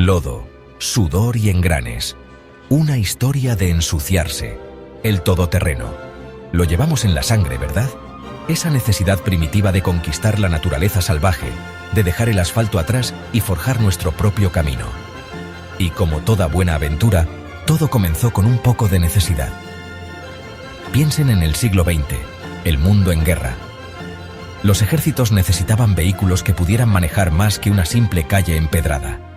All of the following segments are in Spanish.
Lodo, sudor y engranes. Una historia de ensuciarse. El todoterreno. Lo llevamos en la sangre, ¿verdad? Esa necesidad primitiva de conquistar la naturaleza salvaje, de dejar el asfalto atrás y forjar nuestro propio camino. Y como toda buena aventura, todo comenzó con un poco de necesidad. Piensen en el siglo XX, el mundo en guerra. Los ejércitos necesitaban vehículos que pudieran manejar más que una simple calle empedrada.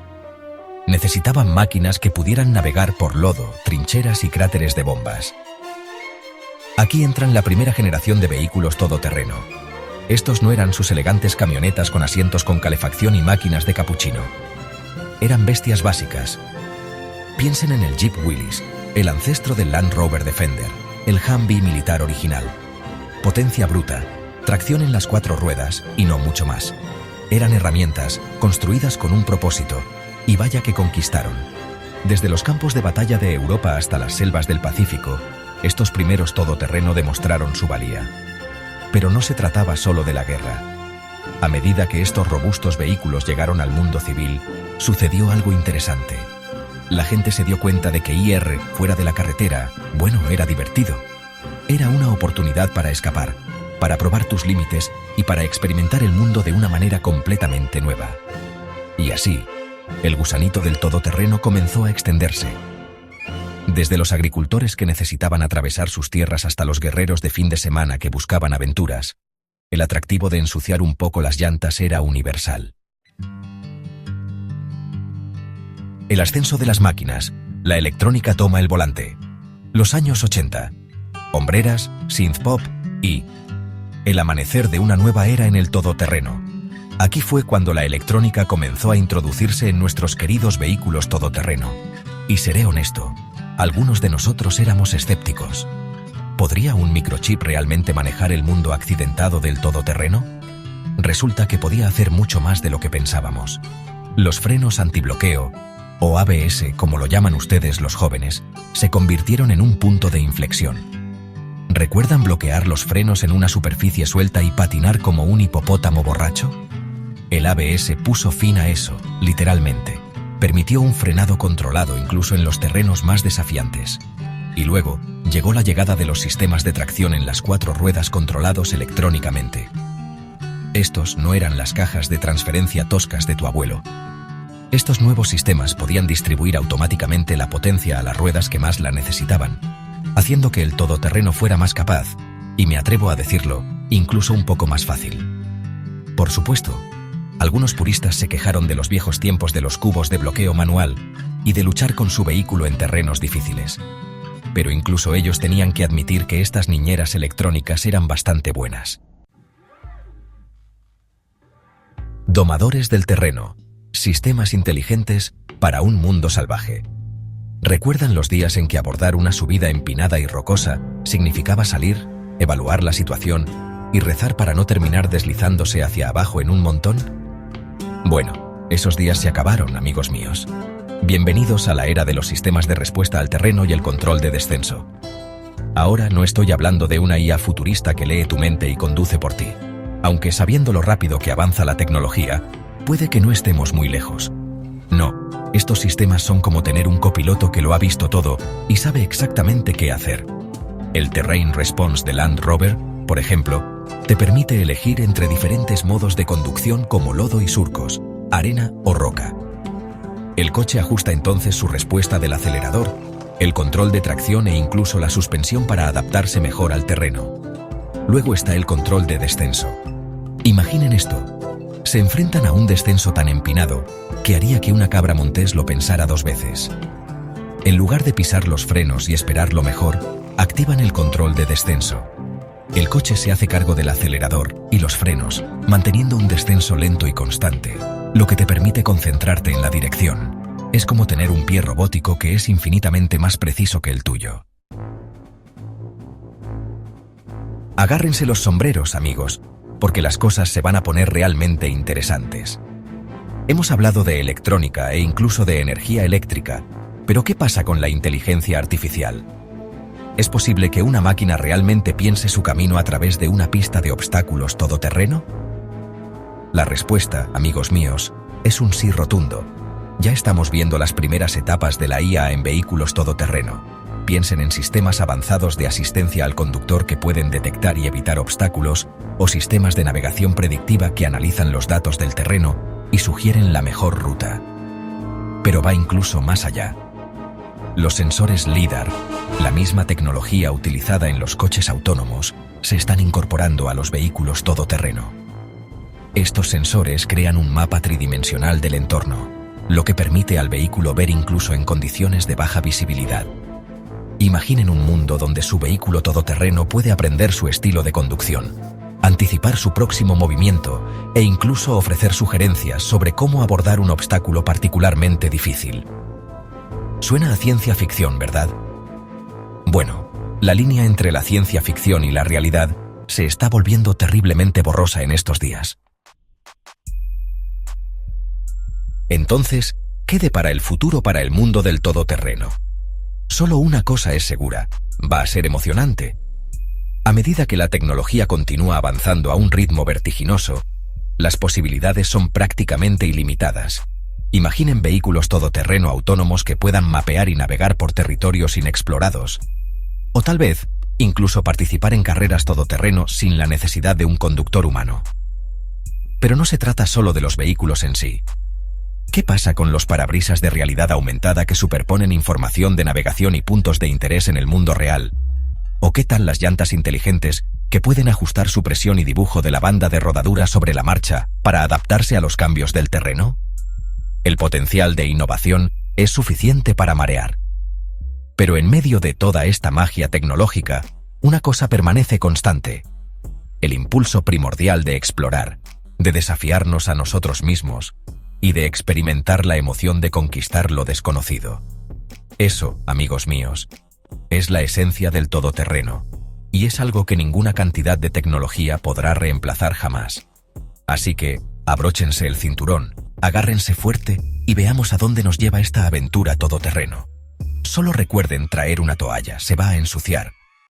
Necesitaban máquinas que pudieran navegar por lodo, trincheras y cráteres de bombas. Aquí entran la primera generación de vehículos todoterreno. Estos no eran sus elegantes camionetas con asientos con calefacción y máquinas de capuchino. Eran bestias básicas. Piensen en el Jeep Willys, el ancestro del Land Rover Defender, el Humvee militar original. Potencia bruta, tracción en las 4 ruedas y no mucho más. Eran herramientas construidas con un propósito, y vaya que conquistaron. Desde los campos de batalla de Europa hasta las selvas del Pacífico, estos primeros todoterreno demostraron su valía. Pero no se trataba solo de la guerra. A medida que estos robustos vehículos llegaron al mundo civil, sucedió algo interesante. La gente se dio cuenta de que ir fuera de la carretera, bueno, era divertido. Era una oportunidad para escapar, para probar tus límites y para experimentar el mundo de una manera completamente nueva. Y así, el gusanito del todoterreno comenzó a extenderse. Desde los agricultores que necesitaban atravesar sus tierras hasta los guerreros de fin de semana que buscaban aventuras, el atractivo de ensuciar un poco las llantas era universal. El ascenso de las máquinas, la electrónica toma el volante. Los años 80. Hombreras, synthpop y el amanecer de una nueva era en el todoterreno. Aquí fue cuando la electrónica comenzó a introducirse en nuestros queridos vehículos todoterreno. Y seré honesto, algunos de nosotros éramos escépticos. ¿Podría un microchip realmente manejar el mundo accidentado del todoterreno? Resulta que podía hacer mucho más de lo que pensábamos. Los frenos antibloqueo, o ABS como lo llaman ustedes los jóvenes, se convirtieron en un punto de inflexión. ¿Recuerdan bloquear los frenos en una superficie suelta y patinar como un hipopótamo borracho? El ABS puso fin a eso, literalmente. Permitió un frenado controlado incluso en los terrenos más desafiantes. Y luego, llegó la llegada de los sistemas de tracción en las 4 ruedas controlados electrónicamente. Estos no eran las cajas de transferencia toscas de tu abuelo. Estos nuevos sistemas podían distribuir automáticamente la potencia a las ruedas que más la necesitaban, haciendo que el todoterreno fuera más capaz, y me atrevo a decirlo, incluso un poco más fácil. Por supuesto, algunos puristas se quejaron de los viejos tiempos de los cubos de bloqueo manual y de luchar con su vehículo en terrenos difíciles. Pero incluso ellos tenían que admitir que estas niñeras electrónicas eran bastante buenas. Domadores del terreno. Sistemas inteligentes para un mundo salvaje. ¿Recuerdan los días en que abordar una subida empinada y rocosa significaba salir, evaluar la situación y rezar para no terminar deslizándose hacia abajo en un montón? Bueno, esos días se acabaron, amigos míos. Bienvenidos a la era de los sistemas de respuesta al terreno y el control de descenso. Ahora no estoy hablando de una IA futurista que lee tu mente y conduce por ti. Aunque sabiendo lo rápido que avanza la tecnología, puede que no estemos muy lejos. No, estos sistemas son como tener un copiloto que lo ha visto todo y sabe exactamente qué hacer. El Terrain Response de Land Rover, por ejemplo, te permite elegir entre diferentes modos de conducción como lodo y surcos, arena o roca. El coche ajusta entonces su respuesta del acelerador, el control de tracción e incluso la suspensión para adaptarse mejor al terreno. Luego está el control de descenso. Imaginen esto. Se enfrentan a un descenso tan empinado que haría que una cabra montés lo pensara 2 veces. En lugar de pisar los frenos y esperar lo mejor, activan el control de descenso. El coche se hace cargo del acelerador y los frenos, manteniendo un descenso lento y constante, lo que te permite concentrarte en la dirección. Es como tener un pie robótico que es infinitamente más preciso que el tuyo. Agárrense los sombreros, amigos, porque las cosas se van a poner realmente interesantes. Hemos hablado de electrónica e incluso de energía eléctrica, pero ¿qué pasa con la inteligencia artificial? ¿Es posible que una máquina realmente piense su camino a través de una pista de obstáculos todoterreno? La respuesta, amigos míos, es un sí rotundo. Ya estamos viendo las primeras etapas de la IA en vehículos todoterreno. Piensen en sistemas avanzados de asistencia al conductor que pueden detectar y evitar obstáculos, o sistemas de navegación predictiva que analizan los datos del terreno y sugieren la mejor ruta. Pero va incluso más allá. Los sensores LiDAR, la misma tecnología utilizada en los coches autónomos, se están incorporando a los vehículos todoterreno. Estos sensores crean un mapa tridimensional del entorno, lo que permite al vehículo ver incluso en condiciones de baja visibilidad. Imaginen un mundo donde su vehículo todoterreno puede aprender su estilo de conducción, anticipar su próximo movimiento e incluso ofrecer sugerencias sobre cómo abordar un obstáculo particularmente difícil. Suena a ciencia ficción, ¿verdad? Bueno, la línea entre la ciencia ficción y la realidad se está volviendo terriblemente borrosa en estos días. Entonces, ¿qué depara el futuro para el mundo del todoterreno? Solo una cosa es segura: va a ser emocionante. A medida que la tecnología continúa avanzando a un ritmo vertiginoso, las posibilidades son prácticamente ilimitadas. Imaginen vehículos todoterreno autónomos que puedan mapear y navegar por territorios inexplorados. O tal vez, incluso participar en carreras todoterreno sin la necesidad de un conductor humano. Pero no se trata solo de los vehículos en sí. ¿Qué pasa con los parabrisas de realidad aumentada que superponen información de navegación y puntos de interés en el mundo real? ¿O qué tal las llantas inteligentes que pueden ajustar su presión y dibujo de la banda de rodadura sobre la marcha para adaptarse a los cambios del terreno? El potencial de innovación es suficiente para marear. Pero en medio de toda esta magia tecnológica, una cosa permanece constante: el impulso primordial de explorar, de desafiarnos a nosotros mismos y de experimentar la emoción de conquistar lo desconocido. Eso, amigos míos, es la esencia del todoterreno, y es algo que ninguna cantidad de tecnología podrá reemplazar jamás. Así que, abróchense el cinturón, agárrense fuerte y veamos a dónde nos lleva esta aventura todoterreno. Solo recuerden traer una toalla, se va a ensuciar.